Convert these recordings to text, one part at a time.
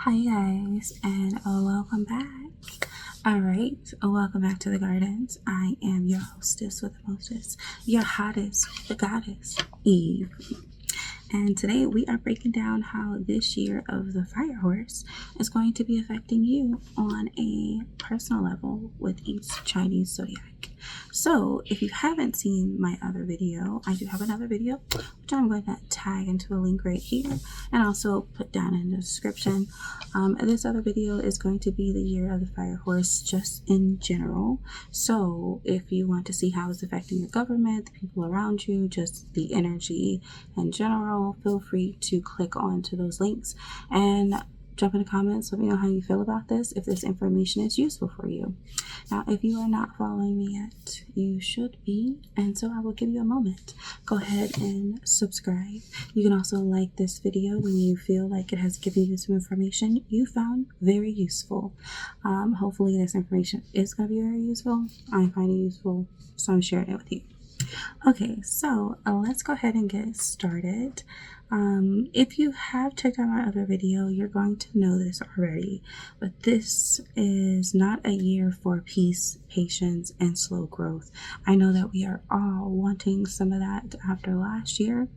Hi guys, and welcome back. Alright, welcome back to the gardens. I am your hostess with the mostest, your hottest, the goddess, Eve. And today we are breaking down how this year of the fire horse is going to be affecting you on a personal level with each Chinese zodiac. So if you haven't seen my other video, I do have another video, which I'm going to tag into a link right here and also put down in the description. This other video is going to be the year of the fire horse just in general. So if you want to see how it's affecting your government, the people around you, just the energy in general, feel free to click onto those links and jump in the comments. Let me know how you feel about this, if this information is useful for you. Now, if you are not following me yet, you should be, and so I will give you a moment. Go ahead and subscribe. You can also like this video when you feel like it has given you some information you found very useful. Hopefully this information is going to be very useful. I find it useful, so I'm sharing it with you. Okay, so let's go ahead and get started. If you have checked out my other video, you're going to know this already, but this is not a year for peace, patience, and slow growth. I know that we are all wanting some of that after last year.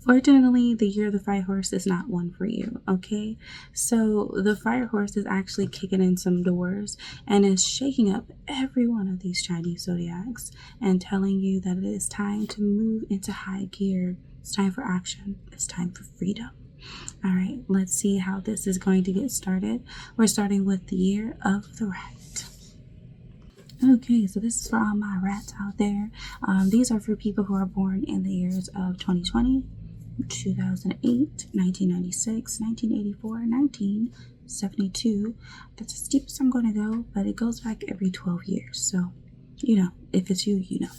Fortunately, the year of the fire horse is not one for you, okay? So the fire horse is actually kicking in some doors and is shaking up every one of these Chinese zodiacs and telling you that it is time to move into high gear. It's time for action. It's time for freedom. All right, let's see how this is going to get started. We're starting with the year of the rat. Okay, so this is for all my rats out there. These are for people who are born in the years of 2020, 2008, 1996, 1984, 1972. That's as deep as I'm going to go, but it goes back every 12 years. So, you know, if it's you, you know.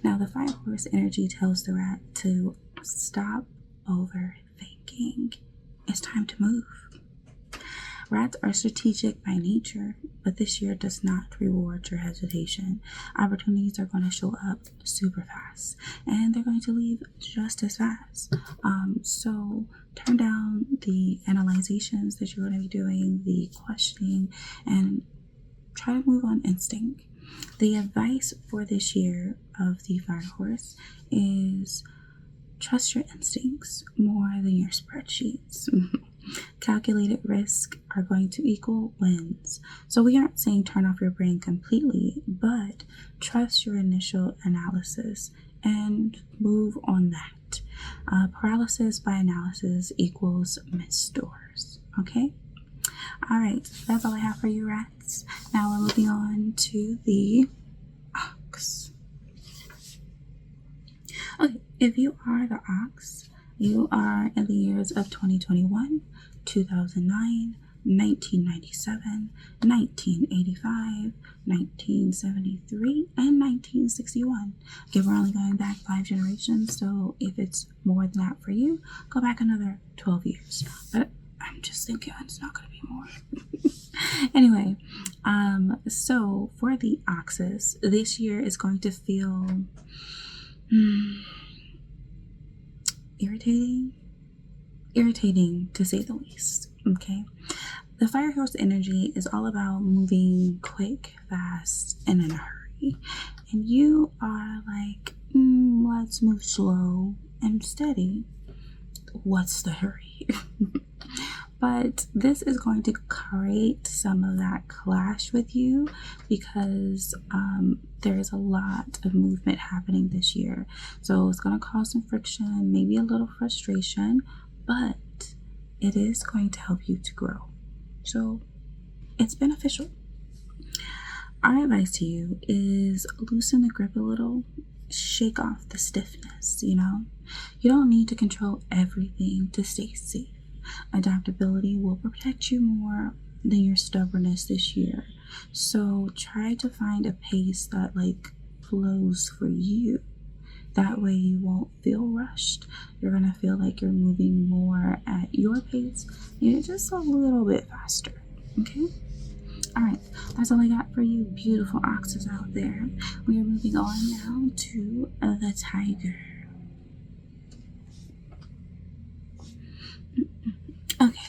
Now, the fire horse energy tells the rat to stop overthinking. It's time to move. Rats are strategic by nature, but this year does not reward your hesitation. Opportunities are going to show up super fast, and they're going to leave just as fast. So turn down the analyzations that you're going to be doing, the questioning, and try to move on instinct. The advice for this year of the fire horse is trust your instincts more than your spreadsheets. Calculated risk are going to equal wins. So we aren't saying turn off your brain completely, but trust your initial analysis and move on that. Paralysis by analysis equals missed doors. Okay? All right, that's all I have for you, rats. Now we're moving on to the ox. Okay, if you are the ox, you are in the years of 2021, 2009, 1997, 1985, 1973, and 1961. Okay, we're only going back 5 generations, so if it's more than that for you, go back another 12 years. But I'm just thinking it's not going to be more. Anyway, so for the oxes, this year is going to feel irritating to say the least. Okay, the fire horse energy is all about moving quick, fast, and in a hurry, and you are like, let's move slow and steady. What's the hurry? But this is going to create some of that clash with you because there is a lot of movement happening this year. So it's going to cause some friction, maybe a little frustration, but it is going to help you to grow. So it's beneficial. Our advice to you is loosen the grip a little, shake off the stiffness, you know? You don't need to control everything to stay safe. Adaptability will protect you more than your stubbornness this year. So try to find a pace that flows for you. That way you won't feel rushed. You're gonna feel like you're moving more at your pace and just a little bit faster. Okay? Alright, that's all I got for you beautiful oxes out there. We are moving on now to the tiger. Okay,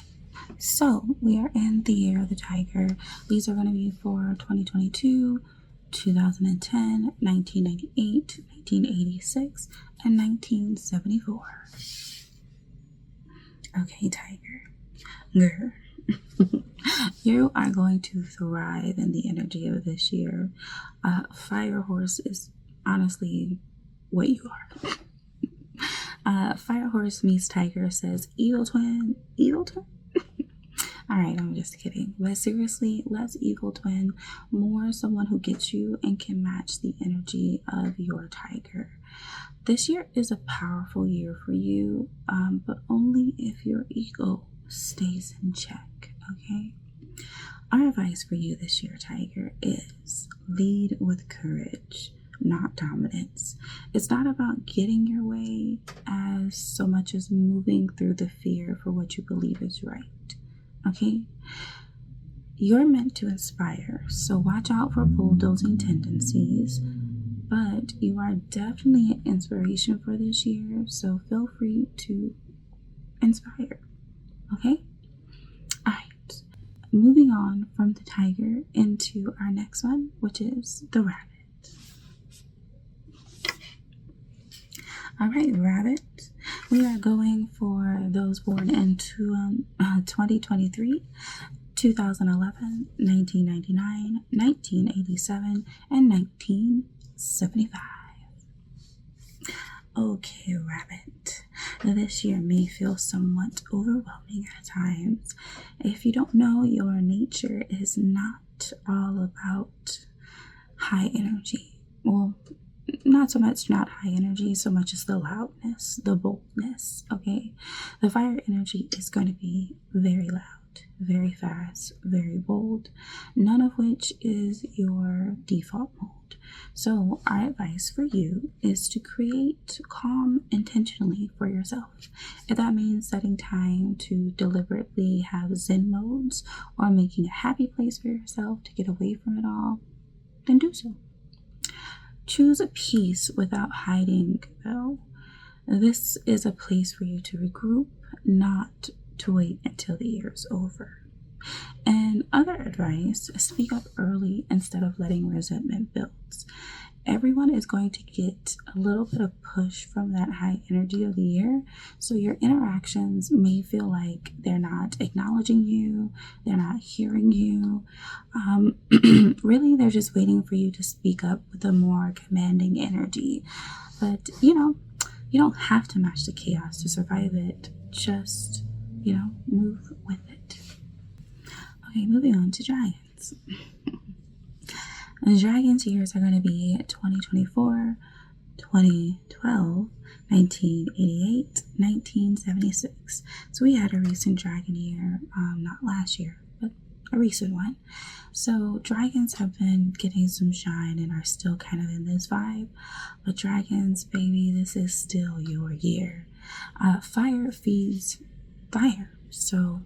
So we are in the year of the tiger. These are going to be for 2022, 2010, 1998, 1986, and 1974. Okay, tiger. Girl. You are going to thrive in the energy of this year. Fire horse is honestly what you are. Fire horse meets tiger says evil twin. Evil twin? Alright, I'm just kidding. But seriously, less evil twin, more someone who gets you and can match the energy of your tiger. This year is a powerful year for you, but only if your ego stays in check, okay? Our advice for you this year, tiger, is lead with courage, not dominance. It's not about getting your way as so much as moving through the fear for what you believe is right. Okay? You're meant to inspire, so watch out for bulldozing tendencies, but you are definitely an inspiration for this year, so feel free to inspire. Okay? Alright. Moving on from the tiger into our next one, which is the rabbit. Alright, rabbit. We are going for those born into 2023, 2011, 1999, 1987, and 1975. Okay, rabbit. This year may feel somewhat overwhelming at times. If you don't know, your nature is not all about high energy. Well, not so much not high energy, so much as the loudness, the boldness, okay? The fire energy is going to be very loud, very fast, very bold, none of which is your default mode. So our advice for you is to create calm intentionally for yourself. If that means setting time to deliberately have Zen modes or making a happy place for yourself to get away from it all, then do so. Choose a peace without hiding, though. This is a place for you to regroup, not to wait until the year is over. And other advice, speak up early instead of letting resentment build. Everyone is going to get a little bit of push from that high energy of the year. So your interactions may feel like they're not acknowledging you, they're not hearing you. Really, they're just waiting for you to speak up with a more commanding energy. But, you don't have to match the chaos to survive it. Just, move with it. Okay, moving on to dragons. The dragons years are going to be 2024, 2012, 1988, 1976. So we had a recent dragon year, not last year, but a recent one. So dragons have been getting some shine and are still kind of in this vibe. But dragons, baby, this is still your year. Fire feeds fire. So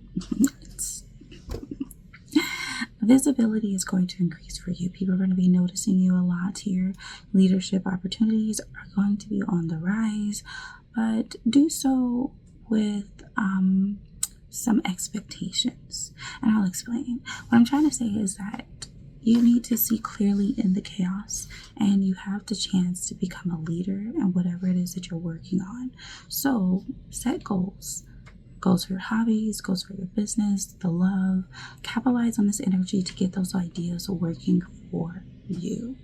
visibility is going to increase for you. People are going to be noticing you a lot here. Leadership opportunities are going to be on the rise, but do so with some expectations. And I'll explain. What I'm trying to say is that you need to see clearly in the chaos, and you have the chance to become a leader in whatever it is that you're working on. So set goals. Goals for your hobbies, goals for your business, the love. Capitalize on this energy to get those ideas working for you.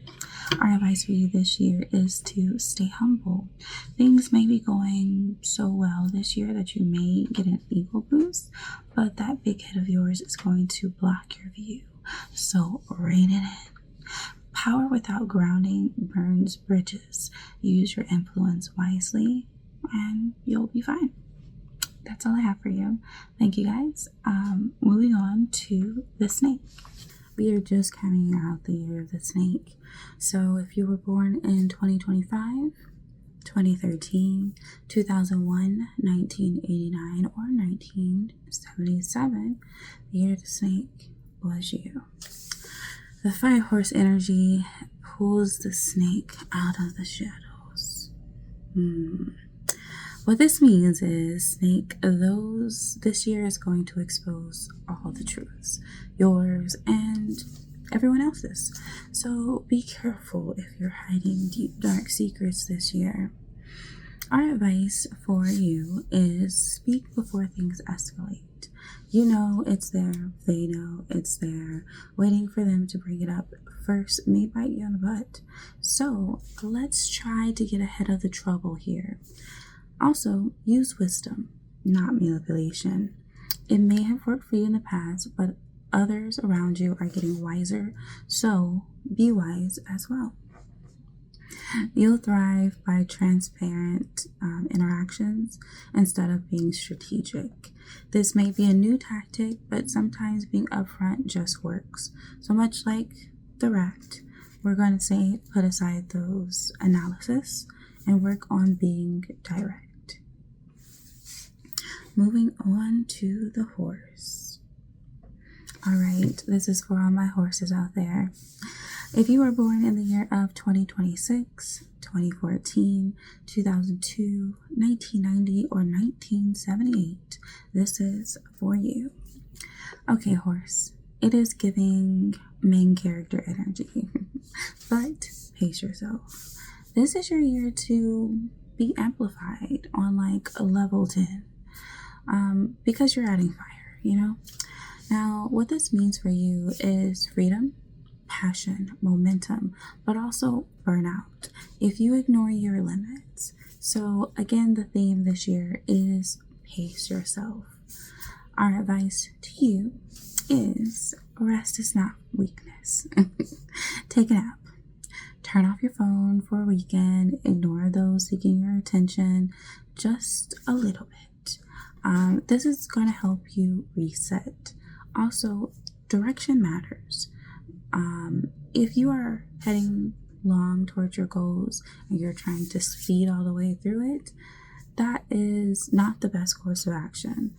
Our advice for you this year is to stay humble. Things may be going so well this year that you may get an ego boost, but that big head of yours is going to block your view. So rein it in. Power without grounding burns bridges. Use your influence wisely and you'll be fine. That's all I have for you. Thank you guys. Moving on to the snake. We are just coming out the year of the snake. So if you were born in 2025, 2013, 2001, 1989, or 1977, the year of the snake was you. The fire horse energy pulls the snake out of the shadows. What this means is, Snake, this year is going to expose all the truths, yours and everyone else's. So be careful if you're hiding deep, dark secrets this year. Our advice for you is speak before things escalate. You know it's there, they know it's there. Waiting for them to bring it up first may bite you on the butt. So let's try to get ahead of the trouble here. Also, use wisdom, not manipulation. It may have worked for you in the past, but others around you are getting wiser, so be wise as well. You'll thrive by transparent interactions instead of being strategic. This may be a new tactic, but sometimes being upfront just works. So much like the rat, we're going to say put aside those analysis and work on being direct. Moving on to the horse. All right, this is for all my horses out there. If you were born in the year of 2026, 2014, 2002, 1990, or 1978, this is for you. Okay, horse, it is giving main character energy, but pace yourself. This is your year to be amplified on like a level 10, because you're adding fire, you know? Now, what this means for you is freedom, passion, momentum, but also burnout if you ignore your limits. So again, the theme this year is pace yourself. Our advice to you is rest is not weakness. Take a nap. Turn off your phone for a weekend. Ignore those seeking your attention just a little bit. This is going to help you reset. Also, direction matters. If you are heading long towards your goals and you're trying to speed all the way through it, that is not the best course of action.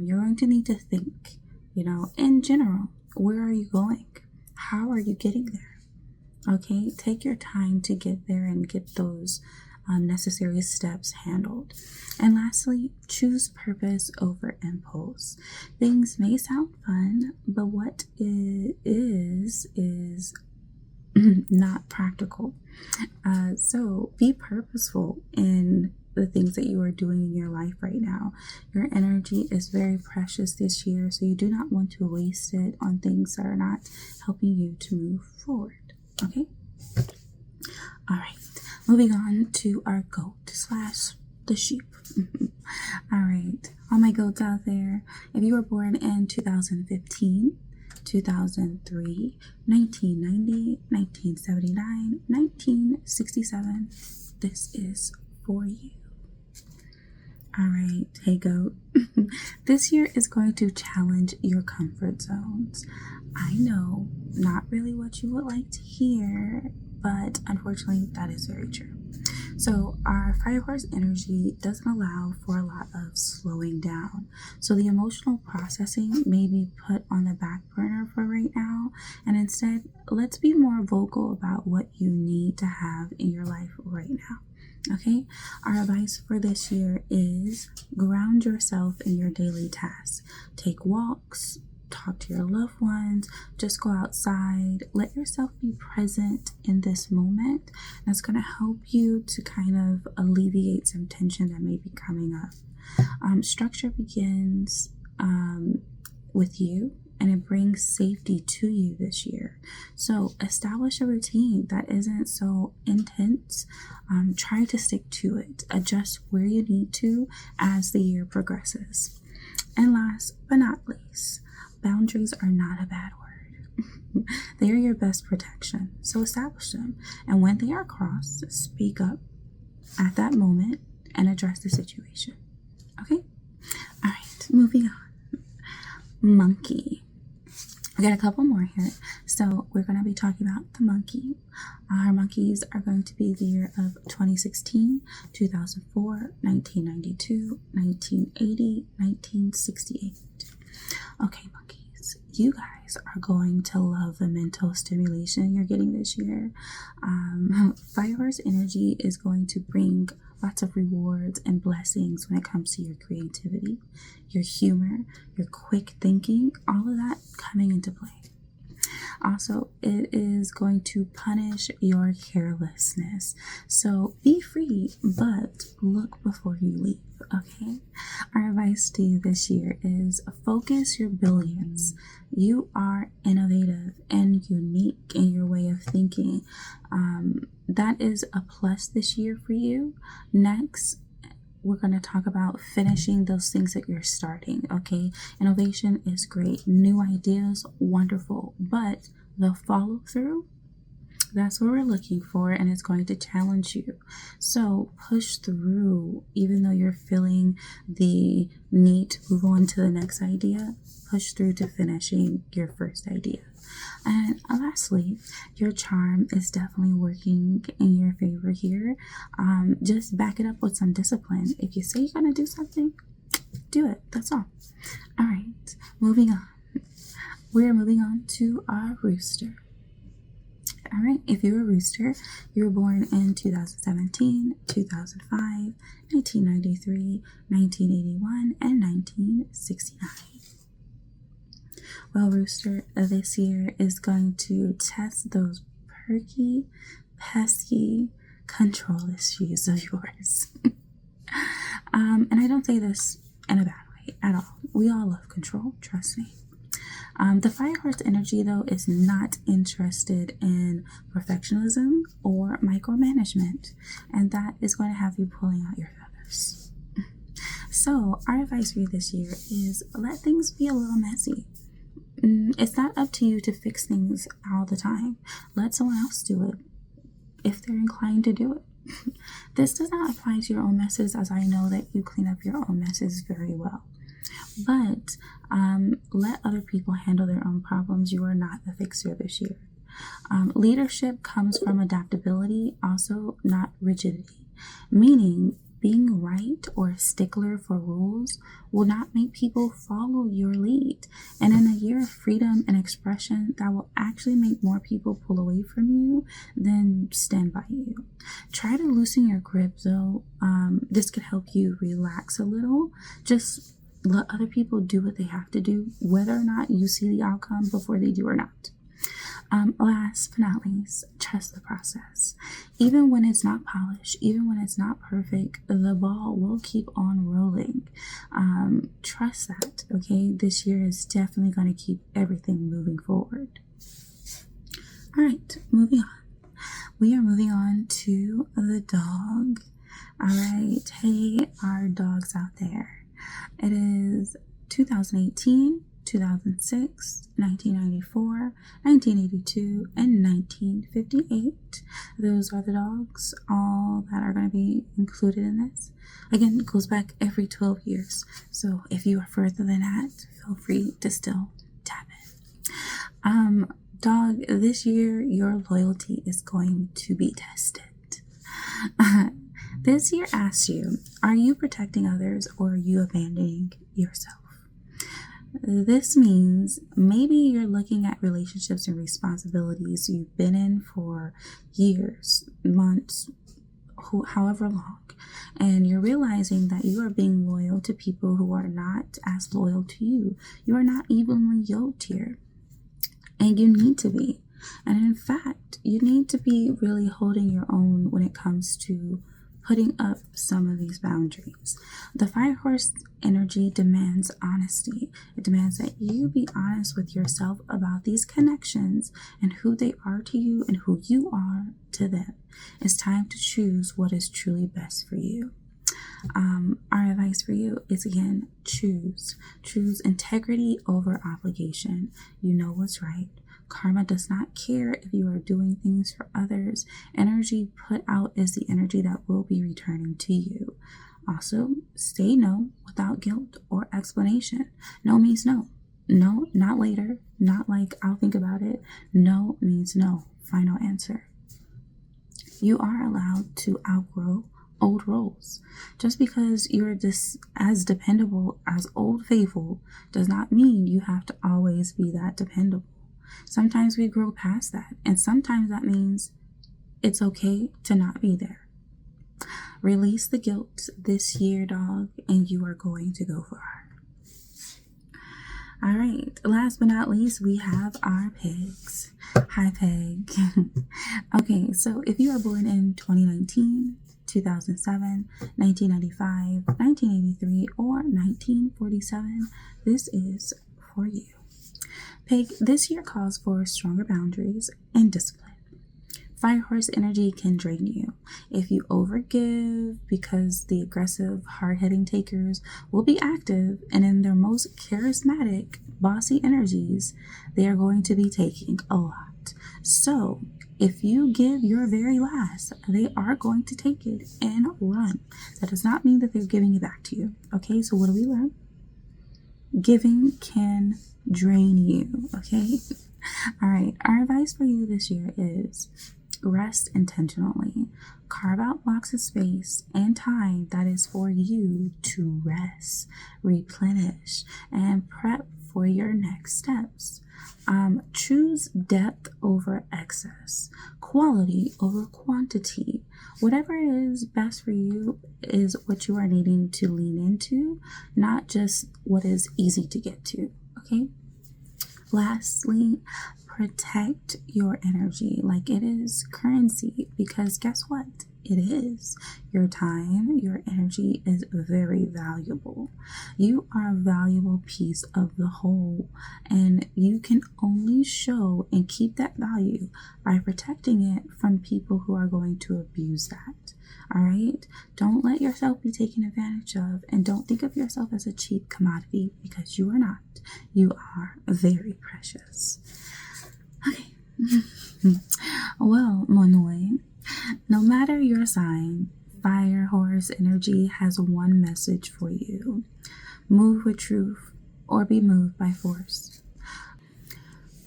You're going to need to think, in general, where are you going? How are you getting there? Okay, take your time to get there and get those necessary steps handled. And lastly, choose purpose over impulse. Things may sound fun, but what it is not practical. So be purposeful in the things that you are doing in your life right now. Your energy is very precious this year, so you do not want to waste it on things that are not helping you to move forward. Okay? All right. Moving on to our goat / the sheep. All right. All my goats out there, if you were born in 2015, 2003, 1990, 1979, 1967, this is for you. All right, hey goat. This year is going to challenge your comfort zones. I know, not really what you would like to hear, but unfortunately, that is very true. So our fire horse energy doesn't allow for a lot of slowing down. So the emotional processing may be put on the back burner for right now. And instead, let's be more vocal about what you need to have in your life right now. Okay? Our advice for this year is ground yourself in your daily tasks. Take walks. Talk to your loved ones, just go outside, let yourself be present in this moment. That's going to help you to kind of alleviate some tension that may be coming up. Structure begins with you, and it brings safety to you this year. So establish a routine that isn't so intense. Try to stick to it. Adjust where you need to as the year progresses. And last but not least, boundaries are not a bad word. They are your best protection. So establish them. And when they are crossed, speak up at that moment and address the situation. Okay? All right, moving on. Monkey. We got a couple more here. So we're going to be talking about the monkey. Our monkeys are going to be the year of 2016, 2004, 1992, 1980, 1968. Okay, monkeys, you guys are going to love the mental stimulation you're getting this year. Fire horse energy is going to bring lots of rewards and blessings when it comes to your creativity, your humor, your quick thinking, all of that coming into play. Also, it is going to punish your carelessness. So be free, but look before you leave, okay? Our advice to you this year is focus your brilliance. You are innovative and unique in your way of thinking. That is a plus this year for you. Next, we're going to talk about finishing those things that you're starting, okay? Innovation is great. New ideas, wonderful. But the follow through, that's what we're looking for, and it's going to challenge you. So push through, even though you're feeling the need to move on to the next idea, push through to finishing your first idea. And lastly, your charm is definitely working in your favor here. Just back it up with some discipline. If you say you're going to do something, do it. That's all. All right, moving on. We're moving on to our rooster. All right, if you're a rooster, you were born in 2017, 2005, 1993, 1981, and 1969. Well, rooster, this year is going to test those perky, pesky control issues of yours. And I don't say this in a bad way at all. We all love control, trust me. The fire horse energy, though, is not interested in perfectionism or micromanagement, and that is going to have you pulling out your feathers. So our advice for you this year is let things be a little messy. It's not up to you to fix things all the time. Let someone else do it if they're inclined to do it. This does not apply to your own messes, as I know that you clean up your own messes very well. But let other people handle their own problems. You are not the fixer this year. Leadership comes from adaptability, also not rigidity, meaning being right or a stickler for rules will not make people follow your lead. And in a year of freedom and expression, that will actually make more people pull away from you than stand by you. Try to loosen your grip, though. This could help you relax a little. Just let other people do what they have to do, whether or not you see the outcome before they do or not. Last but not least, trust the process. Even when it's not polished, even when it's not perfect, the ball will keep on rolling. Trust that, okay? This year is definitely going to keep everything moving forward. All right, moving on. We are moving on to the dog. All right, hey, our dogs out there. It is 2018, 2006, 1994, 1982, and 1958. Those are the dogs, all that are going to be included in this. Again, it goes back every 12 years. So if you are further than that, feel free to still tap in. Dog, this year, your loyalty is going to be tested. This year asks you, are you protecting others or are you abandoning yourself? This means maybe you're looking at relationships and responsibilities you've been in for years, months, however long, and you're realizing that you are being loyal to people who are not as loyal to you. You are not evenly yoked here, and you need to be. And in fact, you need to be really holding your own when it comes to putting up some of these boundaries. The fire horse energy demands honesty. It demands that you be honest with yourself about these connections and who they are to you and who you are to them. It's time to choose what is truly best for you. Our advice for you is, again, choose integrity over obligation. You know what's right. Karma does not care if you are doing things for others. Energy put out is the energy that will be returning to you. Also, say no without guilt or explanation. No means no. No, not later. Not like I'll think about it. No means no. Final answer. You are allowed to outgrow old roles. Just because you're as dependable as Old Faithful does not mean you have to always be that dependable. Sometimes we grow past that, and sometimes that means it's okay to not be there. Release the guilt this year, dog, and you are going to go far. All right, last but not least, we have our pigs. Hi, Peg. Okay, so if you are born in 2019, 2007, 1995, 1983, or 1947, this is for you. Pig, this year calls for stronger boundaries and discipline. Fire horse energy can drain you. If you overgive, because the aggressive, hard-hitting takers will be active, and in their most charismatic, bossy energies, they are going to be taking a lot. So, if you give your very last, they are going to take it and run. That does not mean that they're giving it back to you. Okay, so what do we learn? Giving can drain you. Okay? All right, our advice for you this year is rest intentionally. Carve out blocks of space and time that is for you to rest, replenish, and prep for your next steps. Choose depth over excess, quality over quantity. Whatever is best for you is what you are needing to lean into, not just what is easy to get to. Okay? Lastly, protect your energy like it is currency, because guess what? It is. Your time, your energy is very valuable. You are a valuable piece of the whole, and you can only show and keep that value by protecting it from people who are going to abuse that. All right? Don't let yourself be taken advantage of, and don't think of yourself as a cheap commodity, because you are not. You are very precious. Okay. Well, Monoi, no matter your sign, Fire Horse energy has one message for you. Move with truth or be moved by force.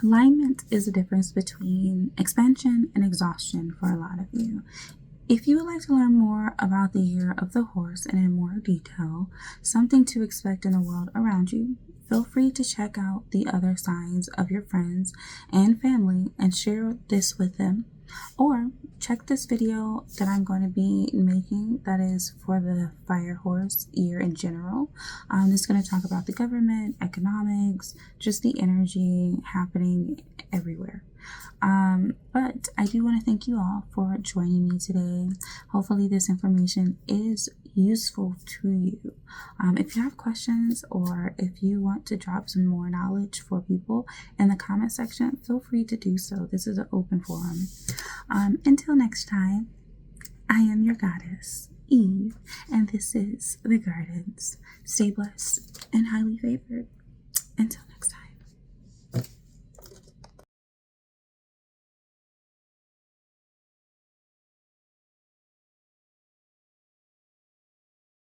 Alignment is the difference between expansion and exhaustion for a lot of you. If you would like to learn more about the year of the horse and in more detail, something to expect in the world around you, feel free to check out the other signs of your friends and family and share this with them. Or check this video that I'm going to be making that is for the Fire Horse year in general. It's going to talk about the government, economics, just the energy happening everywhere. But I do want to thank you all for joining me today. Hopefully this information is useful to you. If you have questions or if you want to drop some more knowledge for people in the comment section, feel free to do so. This is an open forum. Until next time, I am your goddess, Eve, and this is The Gardens. Stay blessed and highly favored. Until